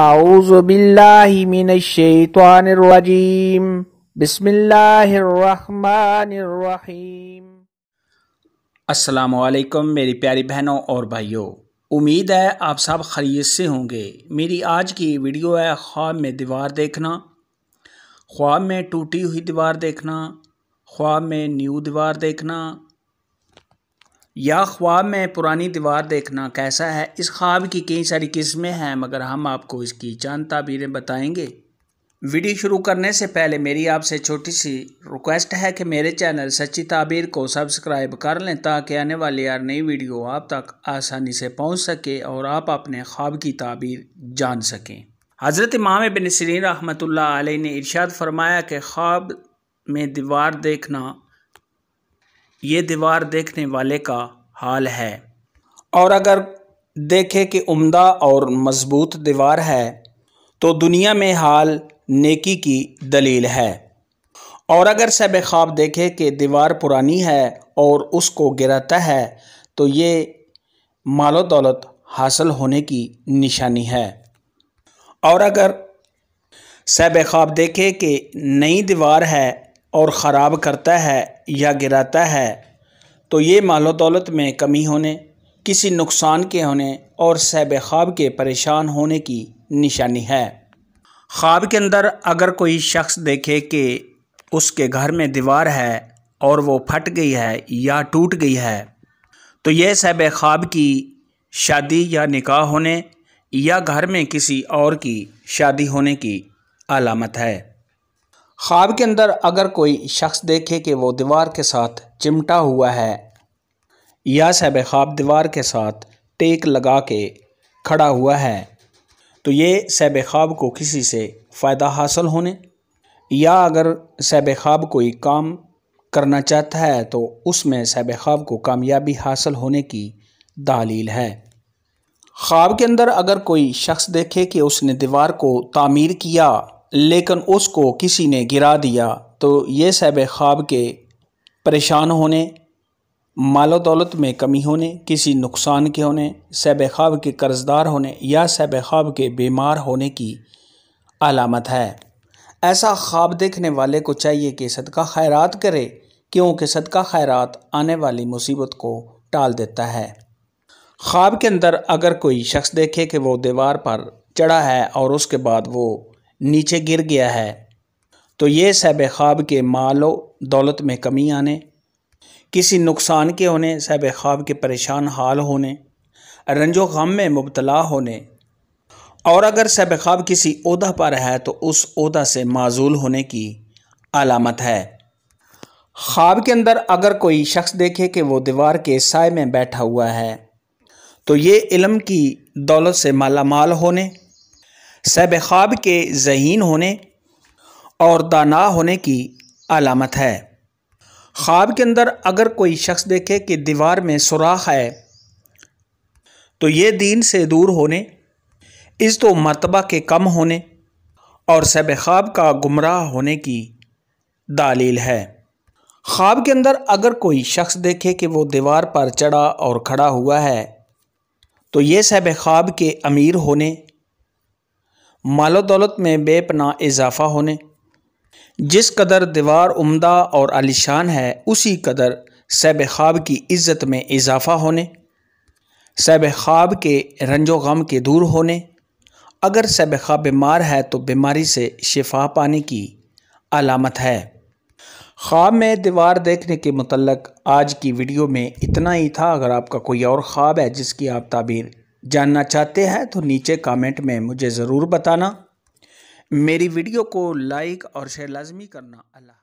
औज़ु बिल्लाहि मिनश्शैतानिर्रजीम बिस्मिल्लाहिर्रहमानिर्रहीम। अस्सलामुअलैकुम मेरी प्यारी बहनों और भाइयों, उम्मीद है आप सब खैरियत से होंगे। मेरी आज की वीडियो है ख्वाब में दीवार देखना, ख्वाब में टूटी हुई दीवार देखना, ख्वाब में न्यू दीवार देखना या ख्वाब में पुरानी दीवार देखना कैसा है। इस ख्वाब की कई सारी किस्में हैं, मगर हम आपको इसकी चंद ताबीरें बताएंगे। वीडियो शुरू करने से पहले मेरी आपसे छोटी सी रिक्वेस्ट है कि मेरे चैनल सच्ची ताबीर को सब्सक्राइब कर लें, ताकि आने वाली हर नई वीडियो आप तक आसानी से पहुंच सके और आप अपने ख्वाब की ताबीर जान सकें। हज़रत इमाम इब्न सिरीन रहमतुल्लाह अलैह ने इरशाद फरमाया कि ख्वाब में दीवार देखना ये दीवार देखने वाले का हाल है, और अगर देखे कि उम्दा और मजबूत दीवार है तो दुनिया में हाल नेकी की दलील है, और अगर सब ख्वाब देखे कि दीवार पुरानी है और उसको गिराता है तो ये मालो दौलत हासिल होने की निशानी है, और अगर सब ख्वाब देखे कि नई दीवार है और ख़राब करता है या गिराता है तो ये मालो दौलत में कमी होने, किसी नुकसान के होने और सब ख्वाब के परेशान होने की निशानी है। ख्वाब के अंदर अगर कोई शख्स देखे कि उसके घर में दीवार है और वो फट गई है या टूट गई है तो ये सब ख्वाब की शादी या निकाह होने या घर में किसी और की शादी होने की अलामत है। ख्वाब के अंदर अगर कोई शख्स देखे कि वो दीवार के साथ चिमटा हुआ है या सब ख्वाब दीवार के साथ टेक लगा के खड़ा हुआ है तो ये सब ख्वाब को किसी से फ़ायदा हासिल होने, या अगर सब ख्वाब कोई काम करना चाहता है तो उसमें सब ख्वाब को कामयाबी हासिल होने की दलील है। ख्वाब के अंदर अगर कोई शख्स देखे कि उसने दीवार को तामीर किया लेकिन उसको किसी ने गिरा दिया तो ये सब ख्वाब के परेशान होने, मालो दौलत में कमी होने, किसी नुकसान के होने, सब ख्वाब के कर्जदार होने या सब ख्वाब के बीमार होने की अलामत है। ऐसा ख्वाब देखने वाले को चाहिए कि सदका खैरात करे, क्योंकि सदका खैरात आने वाली मुसीबत को टाल देता है। ख्वाब के अंदर अगर कोई शख्स देखे कि वो दीवार पर चढ़ा है और उसके बाद वो नीचे गिर गया है तो ये सब ख्वाब के मालो दौलत में कमी आने, किसी नुकसान के होने, सब ख्वाब के परेशान हाल होने, रंजो गम में मुब्तला होने, और अगर सब ख्वाब किसी ओहदा पर है तो उस ओहदा से माजूल होने की अलामत है। ख्वाब के अंदर अगर कोई शख्स देखे कि वो दीवार के साए में बैठा हुआ है तो ये इल्म की दौलत से मालामाल होने, सब ख्वाब के ज़हीन होने और दाना होने की अलामत है। ख्वाब के अंदर अगर कोई शख्स देखे कि दीवार में सुराख है तो ये दीन से दूर होने, इज़्ज़त व मर्तबा के कम होने और सब ख्वाब का गुमराह होने की दलील है। ख्वाब के अंदर अगर कोई शख्स देखे कि वो दीवार पर चढ़ा और खड़ा हुआ है तो ये सब ख्वाब के अमीर होने, मालो दौलत में बेपना इजाफ़ा होने, जिस कदर दीवार उम्दा और आलिशान है उसी कदर सब ख्वाब की इज़्ज़त में इजाफ़ा होने, सब ख्वाब के रंजो गम के दूर होने, अगर सब ख्वाब बीमार है तो बीमारी से शिफा पाने की अलामत है। ख्वाब में दीवार देखने के मुतल्लक आज की वीडियो में इतना ही था। अगर आपका कोई और ख्वाब है जिसकी आप ताबीर जानना चाहते हैं तो नीचे कमेंट में मुझे ज़रूर बताना। मेरी वीडियो को लाइक और शेयर लाजमी करना। अल्लाह।